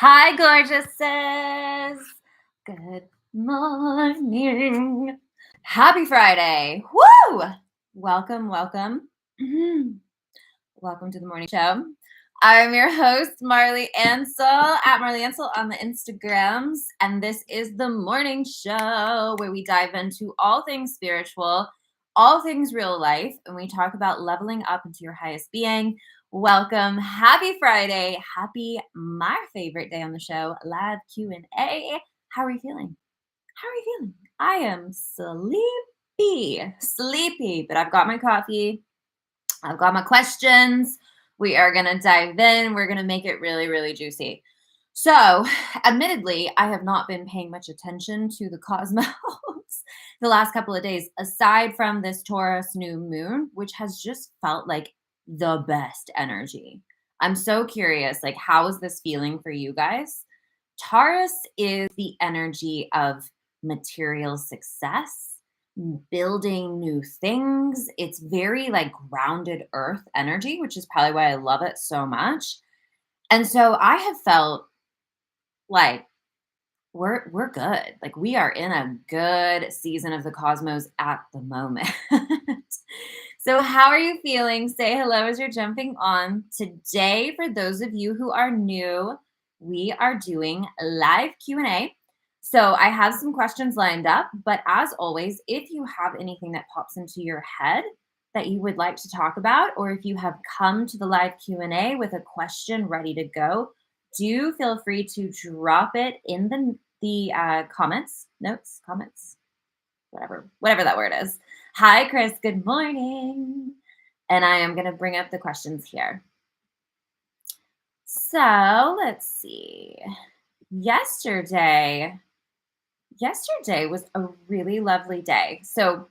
Hi, gorgeouses. Good morning. Happy Friday. Woo! Welcome, welcome. Welcome to the morning show. I'm your host, Marli Ansel, at Marli Ansel on the Instagrams. And this is the morning show where we dive into all things spiritual, all things real life, and we talk about leveling up into your highest being. Welcome. Happy Friday. Happy, my favorite day on the show, live Q&A. How are you feeling? How are you feeling? I am sleepy, but I've got my coffee. I've got my questions. We are going to dive in. We're going to make it really, really juicy. So, admittedly, I have not been paying much attention to the cosmos the last couple of days, aside from this Taurus new moon, which has just felt like the best energy. I'm so curious, like, how is this feeling for you guys? Taurus is the energy of material success, building new things. It's very like grounded earth energy, which is probably why I love it so much. And so I have felt like we're good. Like we are in a good season of the cosmos at the moment. So how are you feeling? Say hello as you're jumping on. Today, for those of you who are new, we are doing live Q&A. So I have some questions lined up, but as always, if you have anything that pops into your head that you would like to talk about, or if you have come to the live Q&A with a question ready to go, do feel free to drop it in the comments, whatever that word is. Hi, Chris. Good morning. And I am going to bring up the questions here. So let's see. Yesterday was a really lovely day. So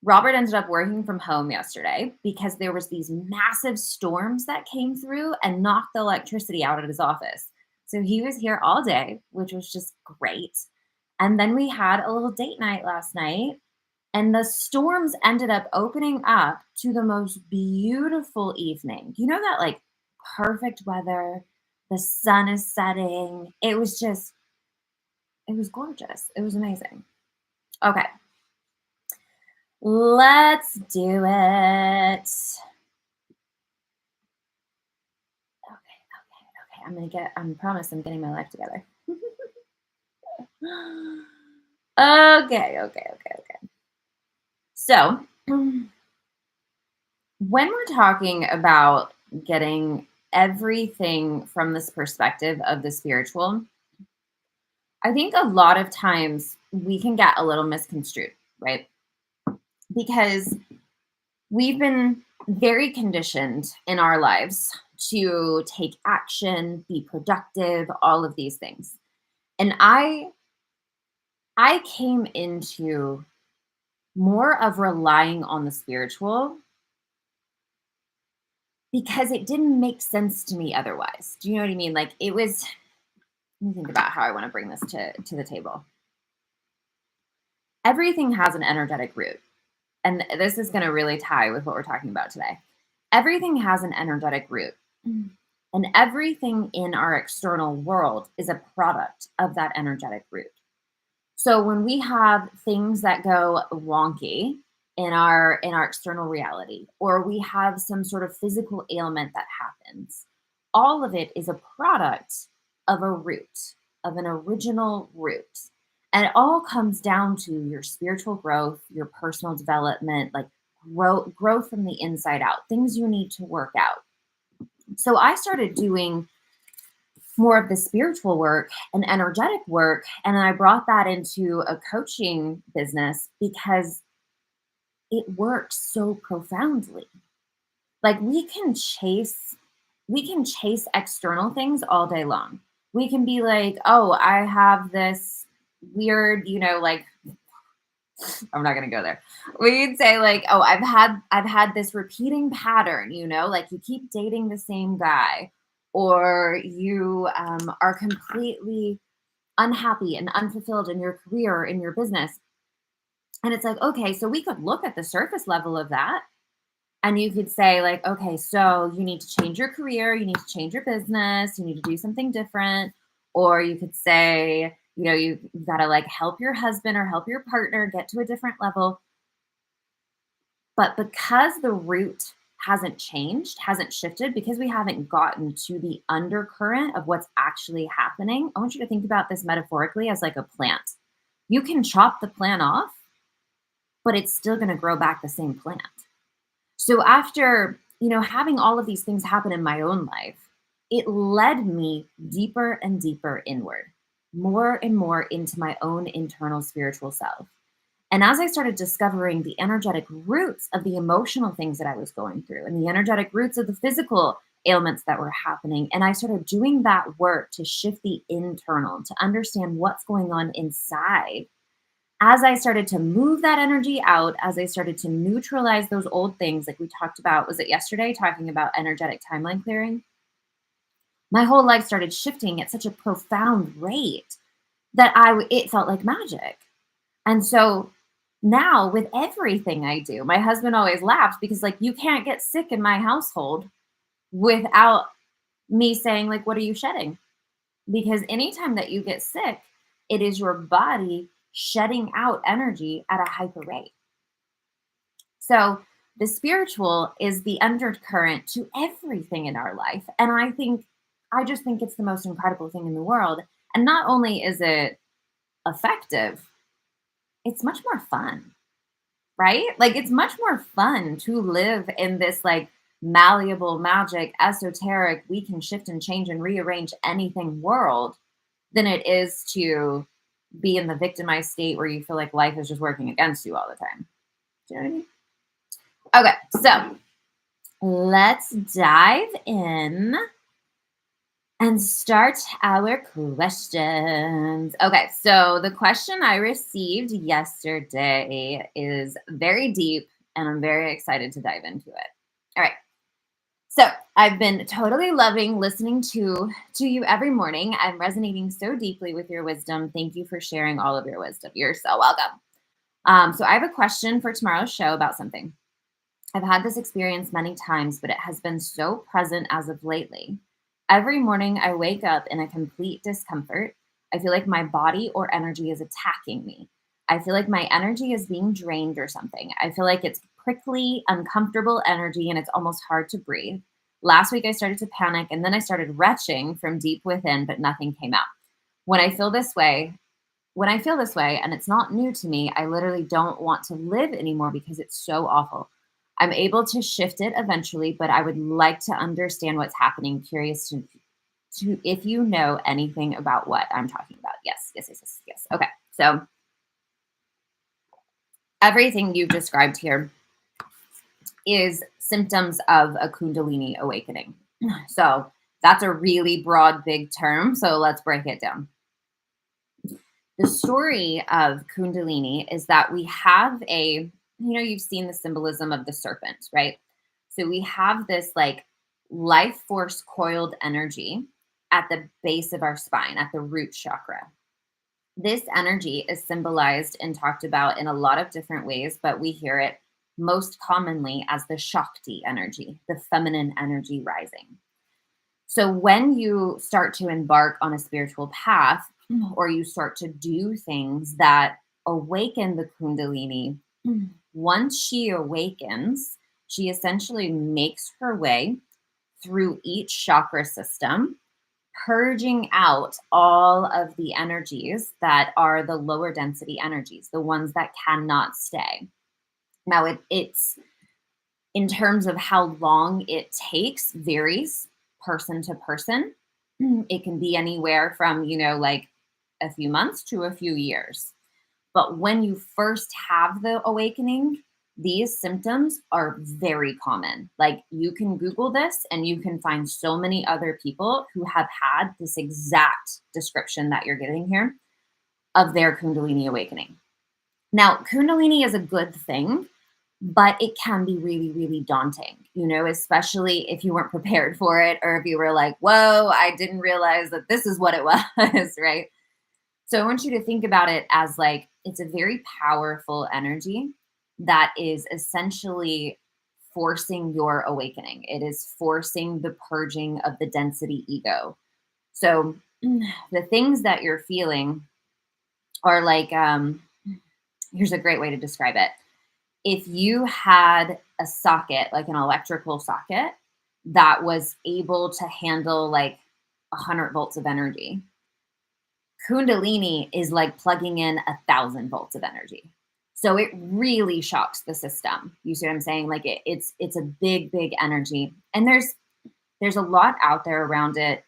Robert ended up working from home yesterday because there was these massive storms that came through and knocked the electricity out at his office. So he was here all day, which was just great. And then we had a little date night last night, and the storms ended up opening up to the most beautiful evening. You know, that like perfect weather, the sun is setting. It was gorgeous. It was amazing. Okay. Let's do it. Okay. I promise I'm getting my life together. Okay. So, when we're talking about getting everything from this perspective of the spiritual, I think a lot of times we can get a little misconstrued, right? Because we've been very conditioned in our lives to take action, be productive, all of these things. And I came into more of relying on the spiritual because it didn't make sense to me otherwise. Do you know what I mean? Like it was, let me think about how I want to bring this to the table. Everything has an energetic root. And this is going to really tie with what we're talking about today. Everything has an energetic root. And everything in our external world is a product of that energetic root. So when we have things that go wonky in our external reality, or we have some sort of physical ailment that happens, all of it is a product of a root, of an original root. And it all comes down to your spiritual growth, your personal development, like growth from the inside out, things you need to work out. So I started doing more of the spiritual work and energetic work. And I brought that into a coaching business because it works so profoundly. Like we can chase external things all day long. We can be like, oh, I have this weird, like, I'm not going to go there. We could say like, oh, I've had this repeating pattern, like you keep dating the same guy, or you are completely unhappy and unfulfilled in your career, in your business. And it's like, okay, so we could look at the surface level of that. And you could say like, okay, so you need to change your career, you need to change your business, you need to do something different. Or you could say, you've got to like help your husband or help your partner get to a different level. But because the root hasn't changed, hasn't shifted, because we haven't gotten to the undercurrent of what's actually happening, I want you to think about this metaphorically as like a plant. You can chop the plant off, but it's still going to grow back the same plant. So after, having all of these things happen in my own life, it led me deeper and deeper inward, more and more into my own internal spiritual self. And as I started discovering the energetic roots of the emotional things that I was going through and the energetic roots of the physical ailments that were happening, and I started doing that work to shift the internal, to understand what's going on inside. As I started to move that energy out, as I started to neutralize those old things, like we talked about, was it yesterday, talking about energetic timeline clearing? My whole life started shifting at such a profound rate that it felt like magic. And so now with everything I do, my husband always laughs because like you can't get sick in my household without me saying like, what are you shedding? Because anytime that you get sick, it is your body shedding out energy at a hyper rate. So the spiritual is the undercurrent to everything in our life. And I just think it's the most incredible thing in the world. And not only is it effective, it's much more fun, right? Like it's much more fun to live in this like malleable, magic, esoteric, we can shift and change and rearrange anything world than it is to be in the victimized state where you feel like life is just working against you all the time. Do you know what I mean? Okay, so let's dive in and start our questions. Okay, so the question I received yesterday is very deep, and I'm very excited to dive into it. All right. So I've been totally loving listening to you every morning. I'm resonating so deeply with your wisdom. Thank you for sharing all of your wisdom. You're so welcome. So I have a question for tomorrow's show about something. I've had this experience many times, but it has been so present as of lately. Every morning I wake up in a complete discomfort. I feel like my body or energy is attacking me. I feel like my energy is being drained or something. I feel like it's prickly, uncomfortable energy and it's almost hard to breathe. Last week I started to panic and then I started retching from deep within, but nothing came out. When I feel this way, and it's not new to me, I literally don't want to live anymore because it's so awful. I'm able to shift it eventually, but I would like to understand what's happening. Curious to if you know anything about what I'm talking about. Yes. Okay. So everything you've described here is symptoms of a Kundalini awakening. So that's a really broad, big term. So let's break it down. The story of Kundalini is that we have you've seen the symbolism of the serpent, right? So we have this like life force coiled energy at the base of our spine, at the root chakra. This energy is symbolized and talked about in a lot of different ways, but we hear it most commonly as the Shakti energy, the feminine energy rising. So when you start to embark on a spiritual path, or you start to do things that awaken the Kundalini, once she awakens, she essentially makes her way through each chakra system, purging out all of the energies that are the lower density energies, the ones that cannot stay. Now, it's in terms of how long it takes, varies person to person. It can be anywhere from, like a few months to a few years. But when you first have the awakening, these symptoms are very common. Like you can Google this and you can find so many other people who have had this exact description that you're getting here of their Kundalini awakening. Now, Kundalini is a good thing, but it can be really, really daunting, especially if you weren't prepared for it or if you were like, whoa, I didn't realize that this is what it was, right? So I want you to think about it as like, it's a very powerful energy that is essentially forcing your awakening. It is forcing the purging of the density ego. So the things that you're feeling are like, here's a great way to describe it. If you had a socket, like an electrical socket, that was able to handle like 100 volts of energy, Kundalini is like plugging in 1,000 volts of energy. So it really shocks the system. You see what I'm saying? Like it's a big, big energy, and there's a lot out there around it,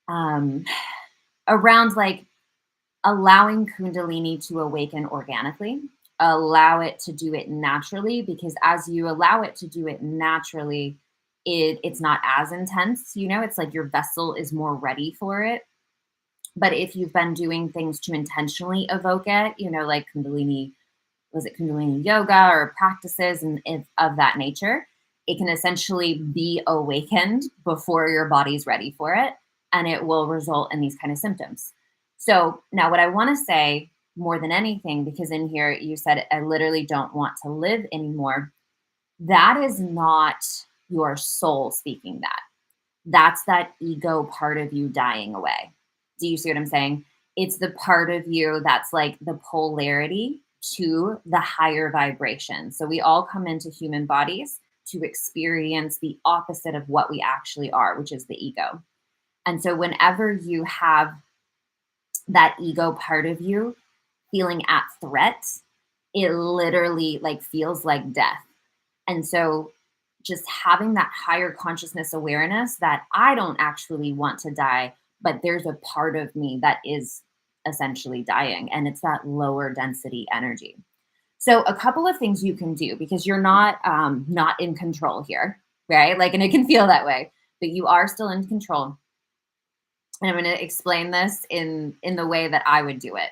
um, around like allowing Kundalini to awaken organically, allow it to do it naturally, because as you allow it to do it naturally, it's not as intense. It's like your vessel is more ready for it. But if you've been doing things to intentionally evoke it, like Kundalini, was it Kundalini yoga or practices and of that nature, it can essentially be awakened before your body's ready for it. And it will result in these kind of symptoms. So now what I want to say more than anything, because in here you said, I literally don't want to live anymore. That is not your soul speaking that. That's that ego part of you dying away. Do you see what I'm saying? It's the part of you that's like the polarity to the higher vibration. So we all come into human bodies to experience the opposite of what we actually are, which is the ego. And so whenever you have that ego part of you feeling at threat, it literally like feels like death. And so just having that higher consciousness awareness that I don't actually want to die, but there's a part of me that is essentially dying, and it's that lower density energy. So a couple of things you can do, because you're not in control here, right? Like, and it can feel that way, but you are still in control. And I'm going to explain this in the way that I would do it.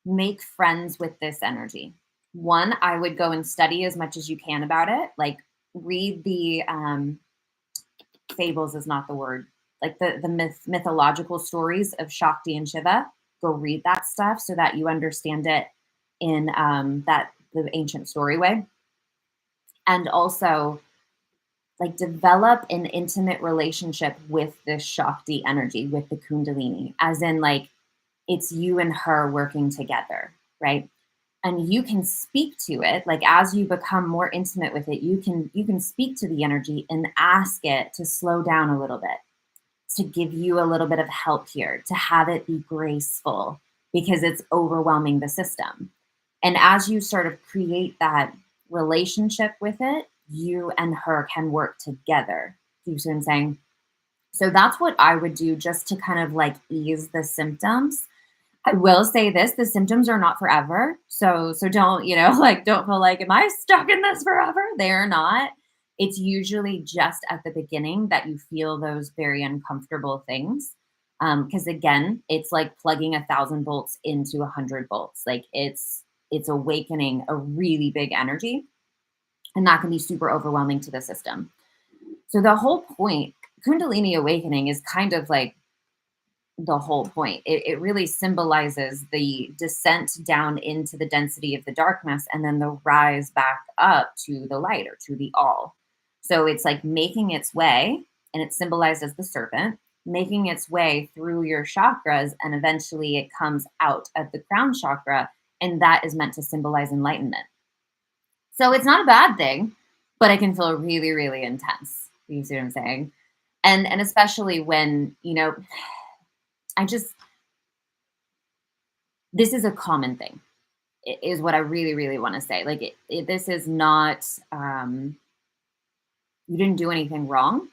Make friends with this energy. One, I would go and study as much as you can about it. Like, read the fables is not the word, like the mythological stories of Shakti and Shiva. Go read that stuff so that you understand it in that the ancient story way. And also, like, develop an intimate relationship with this Shakti energy, with the Kundalini, as in like it's you and her working together, right? And you can speak to it, like as you become more intimate with it, you can speak to the energy and ask it to slow down a little bit, to give you a little bit of help here, to have it be graceful, because it's overwhelming the system. And as you sort of create that relationship with it, you and her can work together. Do you see what I'm saying? So that's what I would do, just to kind of like ease the symptoms. I will say this, the symptoms are not forever. So don't, like don't feel like, am I stuck in this forever? They're not. It's usually just at the beginning that you feel those very uncomfortable things. Because again, it's like plugging 1,000 volts into 100 volts. Like it's awakening a really big energy, and that can be super overwhelming to the system. So the whole point, Kundalini awakening is kind of like the whole point. It really symbolizes the descent down into the density of the darkness, and then the rise back up to the light, or to the all. So it's like making its way, and it's symbolized as the serpent, making its way through your chakras, and eventually it comes out at the crown chakra, and that is meant to symbolize enlightenment. So it's not a bad thing, but it can feel really, really intense. You see what I'm saying? And especially when, I just, this is a common thing, is what I really, really want to say. Like, this is not, you didn't do anything wrong.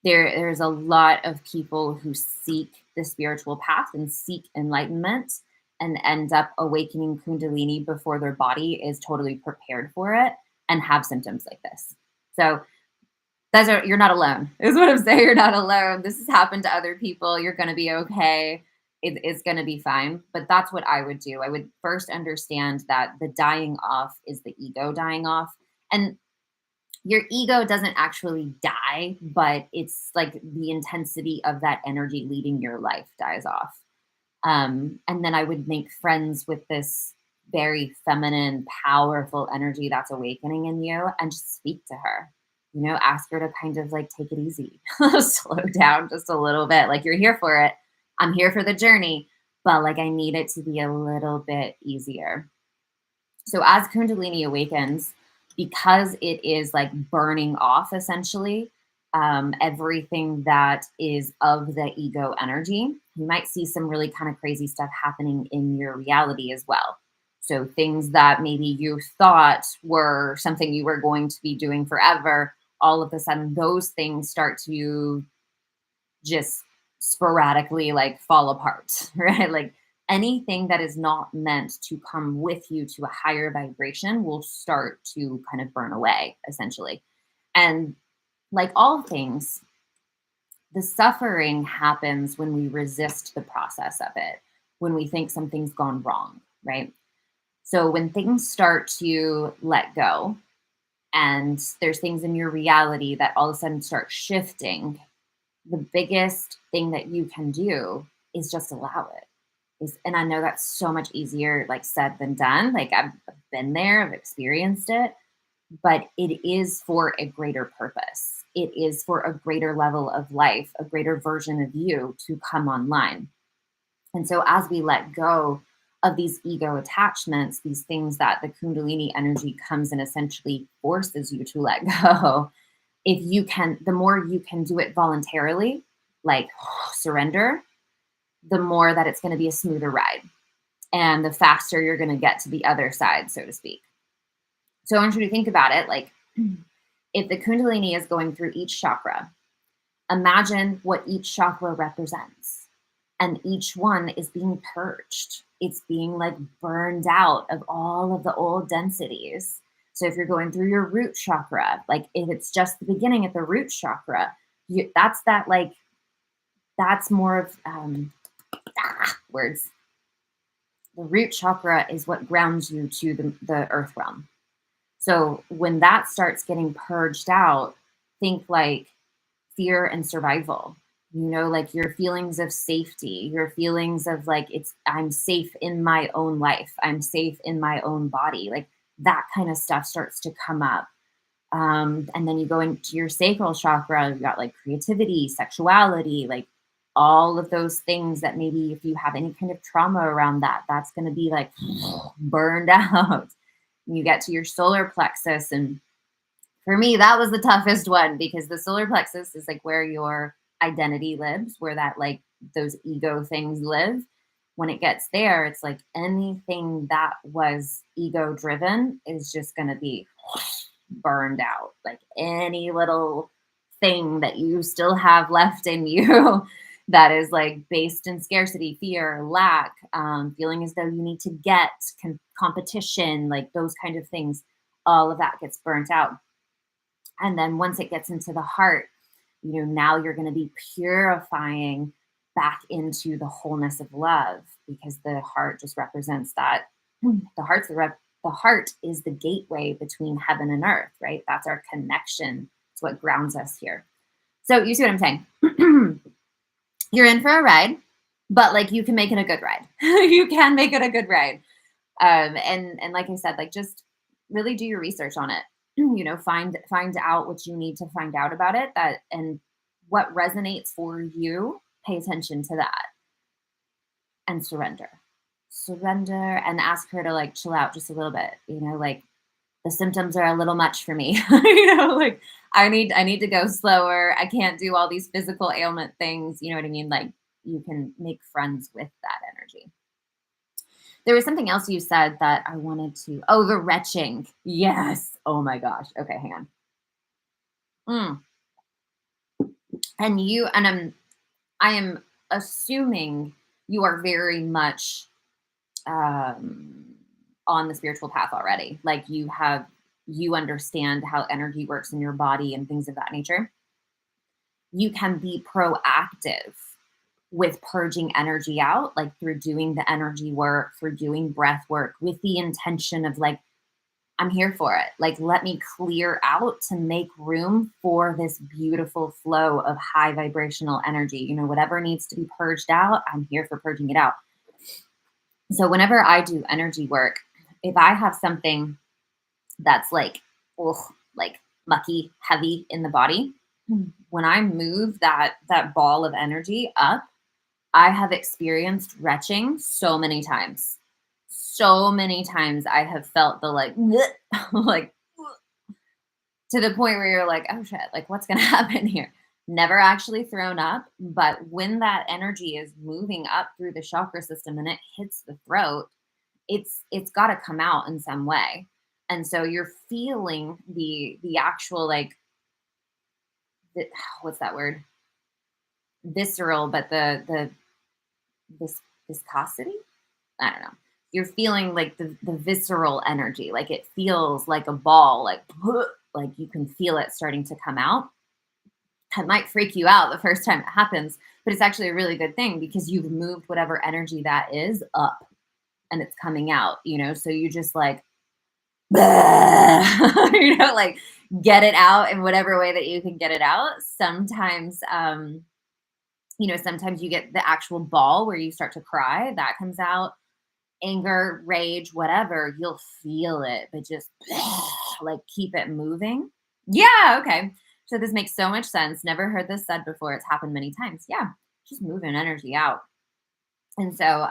There's a lot of people who seek the spiritual path and seek enlightenment and end up awakening Kundalini before their body is totally prepared for it, and have symptoms like this. So you're not alone, is what I'm saying. You're not alone. This has happened to other people. You're going to be okay. It's going to be fine. But that's what I would do. I would first understand that the dying off is the ego dying off. And your ego doesn't actually die, but it's like the intensity of that energy leading your life dies off. And then I would make friends with this very feminine, powerful energy that's awakening in you, and just speak to her. Ask her to kind of like take it easy, slow down just a little bit. Like, you're here for it. I'm here for the journey, but like I need it to be a little bit easier. So as Kundalini awakens, because it is like burning off essentially everything that is of the ego energy, you might see some really kind of crazy stuff happening in your reality as well. So things that maybe you thought were something you were going to be doing forever, all of a sudden those things start to just sporadically like fall apart, right? Like anything that is not meant to come with you to a higher vibration will start to kind of burn away, essentially. And like all things, the suffering happens when we resist the process of it, when we think something's gone wrong, right? So when things start to let go and there's things in your reality that all of a sudden start shifting, the biggest thing that you can do is just allow it. And I know that's so much easier like said than done. Like I've been there, I've experienced it, but it is for a greater purpose. It is for a greater level of life, a greater version of you to come online. And so as we let go of these ego attachments, these things that the Kundalini energy comes and essentially forces you to let go, if you can, the more you can do it voluntarily, like surrender, the more that it's going to be a smoother ride and the faster you're going to get to the other side, so to speak. So I want you to think about it like if the Kundalini is going through each chakra, imagine what each chakra represents. And each one is being purged. It's being like burned out of all of the old densities. So if you're going through your root chakra, like if it's just the beginning at the root chakra, that's that like, that's more of words. The root chakra is what grounds you to the earth realm. So when that starts getting purged out, think like fear and survival, like your feelings of safety, your feelings of like, I'm safe in my own life. I'm safe in my own body. Like that kind of stuff starts to come up. And then you go into your sacral chakra, you've got like creativity, sexuality, like all of those things that maybe if you have any kind of trauma around that, that's going to be like burned out. You get to your solar plexus. And for me, that was the toughest one because the solar plexus is like where your identity lives, where that like those ego things live. When it gets there, it's like anything that was ego driven is just going to be burned out. Like any little thing that you still have left in you that is like based in scarcity, fear, lack, feeling as though you need to get competition, like those kind of things, all of that gets burnt out. And then once it gets into the heart, now you're going to be purifying back into the wholeness of love because the heart just represents that. The heart is the gateway between heaven and earth, right? That's our connection. It's what grounds us here. So you see what I'm saying? You're in for a ride, but like you can make it a good ride. You can make it a good ride. And like I said, like just really do your research on it. Find out what you need to find out about it, and what resonates for you. Pay attention to that and surrender and ask her to like chill out just a little bit. Like the symptoms are a little much for me. Like I need to go slower. I can't do all these physical ailment things. You know what I mean? Like you can make friends with that energy. There was something else you said that I wanted to. Oh, the retching. Yes. Oh my gosh. Okay, hang on. I am assuming you are very much on the spiritual path already. Like you understand how energy works in your body and things of that nature. You can be proactive with purging energy out, like through doing the energy work, through doing breath work with the intention of like, I'm here for it. Like, let me clear out to make room for this beautiful flow of high vibrational energy. Whatever needs to be purged out, I'm here for purging it out. So whenever I do energy work, if I have something that's like mucky, heavy in the body, when I move that ball of energy up, I have experienced retching so many times. So many times I have felt the like, like to the point where you're like, oh shit, like what's gonna happen here? Never actually thrown up, but when that energy is moving up through the chakra system and it hits the throat, it's got to come out in some way. And so you're feeling the actual like the, what's that word? Visceral, but the vis- viscosity. I don't know. You're feeling like the visceral energy, like it feels like a ball, like like you can feel it starting to come out. It might freak you out the first time it happens, but it's actually a really good thing because you've moved whatever energy that is up and it's coming out, So you just like, like get it out in whatever way that you can get it out. Sometimes, sometimes you get the actual ball where you start to cry, that comes out. Anger, rage, whatever, you'll feel it, but just like keep it moving. Yeah, okay. So this makes so much sense. Never heard this said before. It's happened many times. Yeah, just moving energy out. And so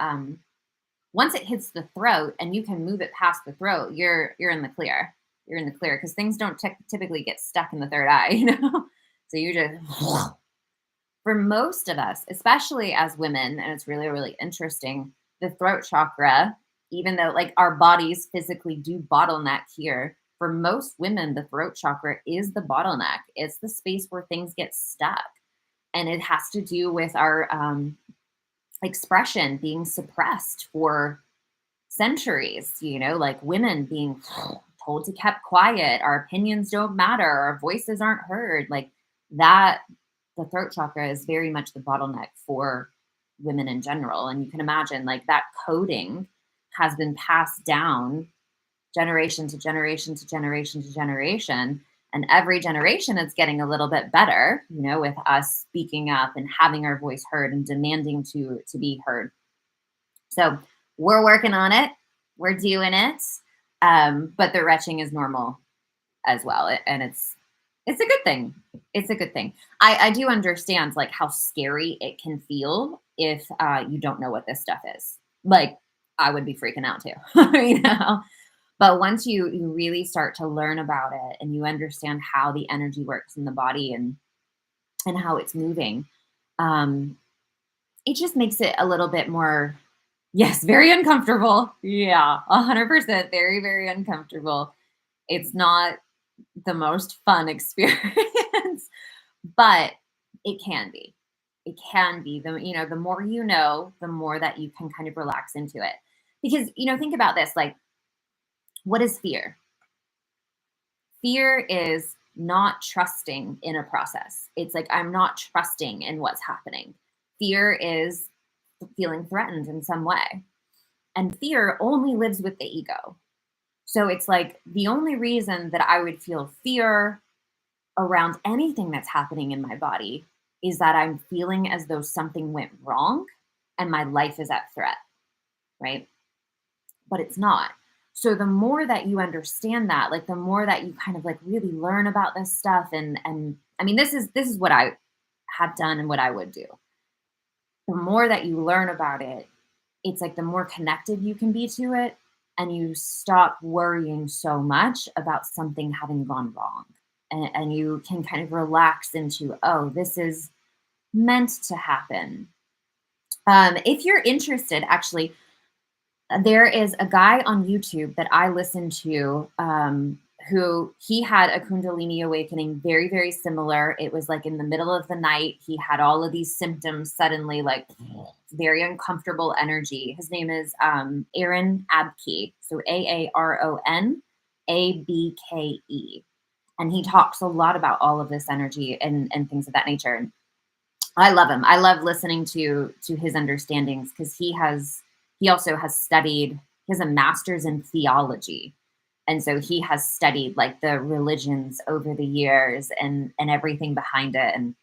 once it hits the throat and you can move it past the throat, you're in the clear. You're in the clear because things don't typically get stuck in the third eye, So you just for most of us, especially as women, and it's really, really interesting, the throat chakra, even though like our bodies physically do bottleneck here, for most women, the throat chakra is the bottleneck. It's the space where things get stuck. And it has to do with our expression being suppressed for centuries, like women being told to keep quiet, our opinions don't matter, our voices aren't heard, like that. The throat chakra is very much the bottleneck for women in general. And you can imagine like that coding has been passed down generation to generation to generation to generation. And every generation it's getting a little bit better, with us speaking up and having our voice heard and demanding to be heard. So we're working on it. We're doing it. But the retching is normal as well. And it's a good thing. It's a good thing. I do understand like how scary it can feel if you don't know what this stuff is. Like I would be freaking out too, But once you really start to learn about it and you understand how the energy works in the body and how it's moving, it just makes it a little bit more, yes, very uncomfortable. Yeah, 100%, very, very uncomfortable. It's not the most fun experience, but it can be. It can be. The more the more that you can kind of relax into it. Because, think about this, like what is fear? Fear is not trusting in a process. It's like I'm not trusting in what's happening. Fear is feeling threatened in some way. And fear only lives with the ego. So it's like the only reason that I would feel fear around anything that's happening in my body is that I'm feeling as though something went wrong and my life is at threat, right? But it's not. So the more that you understand that, like the more that you kind of like really learn about this stuff and I mean this is what I have done and what I would do. The more that you learn about it, it's like the more connected you can be to it and you stop worrying so much about something having gone wrong. And you can kind of relax into, oh, this is meant to happen. If you're interested, actually, there is a guy on YouTube that I listened to who he had a Kundalini awakening very, very similar. It was like in the middle of the night. He had all of these symptoms suddenly, like very uncomfortable energy. His name is Aaron Abke. So AaronAbke. And he talks a lot about all of this energy and things of that nature. And I love him. I love listening to his understandings because he also has studied, he has a master's in theology. And so he has studied like the religions over the years and everything behind it. And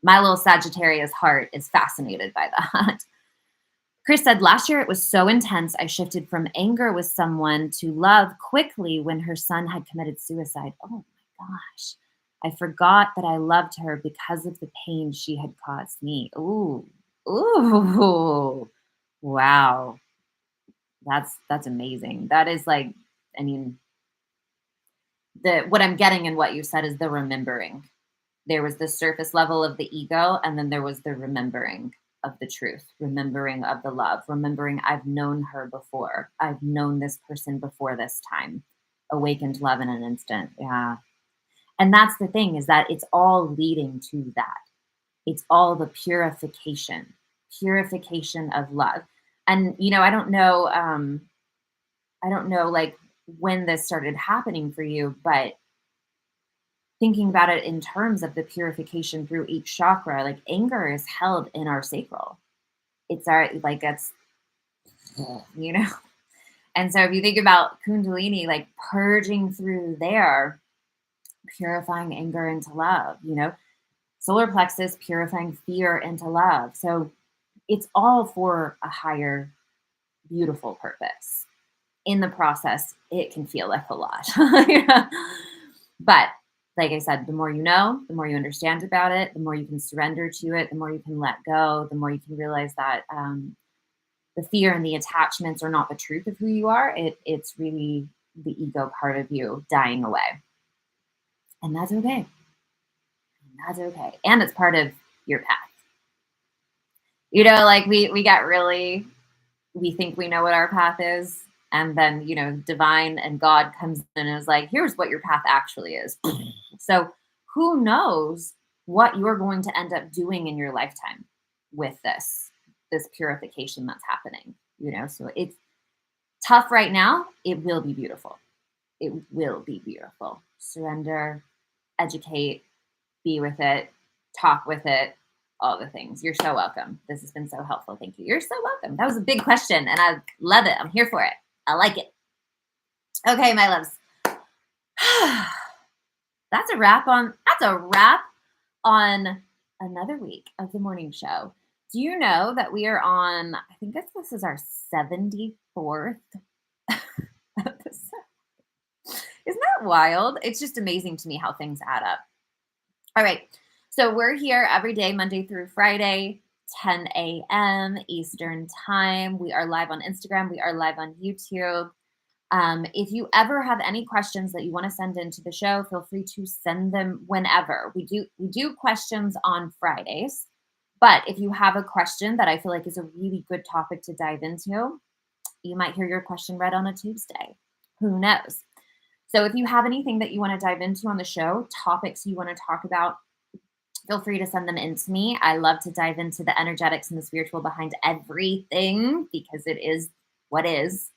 my little Sagittarius heart is fascinated by that. Chris said, last year it was so intense. I shifted from anger with someone to love quickly when her son had committed suicide. Oh my gosh. I forgot that I loved her because of the pain she had caused me. Ooh. Ooh, wow. That's amazing. That is like, I mean, the what I'm getting in what you said is the remembering. There was the surface level of the ego, and then there was the remembering of the truth, remembering of the love, remembering I've known her before. I've known this person before this time. Awakened love in an instant. Yeah. And that's the thing is that it's all leading to that. It's all the purification of love. And I don't know like when this started happening for you, but thinking about it in terms of the purification through each chakra, like anger is held in our sacral. It's our like it's you know. And so if you think about Kundalini, like purging through there, purifying anger into love, solar plexus purifying fear into love. So it's all for a higher, beautiful purpose. In the process, it can feel like a lot. Yeah. But like I said, the more you know, the more you understand about it, the more you can surrender to it, the more you can let go, the more you can realize that the fear and the attachments are not the truth of who you are. It's really the ego part of you dying away. And that's okay. That's okay. And it's part of your path. Like we got really, we think we know what our path is. And then, divine and God comes in and is like, here's what your path actually is. So who knows what you're going to end up doing in your lifetime with this purification that's happening, So it's tough right now. It will be beautiful. It will be beautiful. Surrender, educate, be with it, talk with it, all the things. You're so welcome. This has been so helpful. Thank you. You're so welcome. That was a big question and I love it. I'm here for it. I like it. Okay, my loves. That's a wrap on another week of the morning show. Do you know that we are on, I think this is our 74th episode. Isn't that wild? It's just amazing to me how things add up. All right. So we're here every day, Monday through Friday, 10 a.m. Eastern time. We are live on Instagram. We are live on YouTube. If you ever have any questions that you want to send into the show, feel free to send them whenever. We do questions on Fridays, but if you have a question that I feel like is a really good topic to dive into, you might hear your question read on a Tuesday. Who knows? So if you have anything that you want to dive into on the show, topics you want to talk about, feel free to send them in to me. I love to dive into the energetics and the spiritual behind everything because it is what is.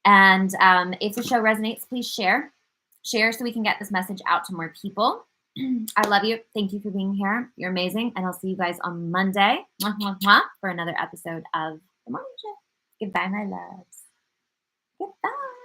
And if the show resonates, please share so we can get this message out to more people. I love you. Thank you for being here. You're amazing. And I'll see you guys on Monday for another episode of The Morning Show. Goodbye, my loves. Goodbye.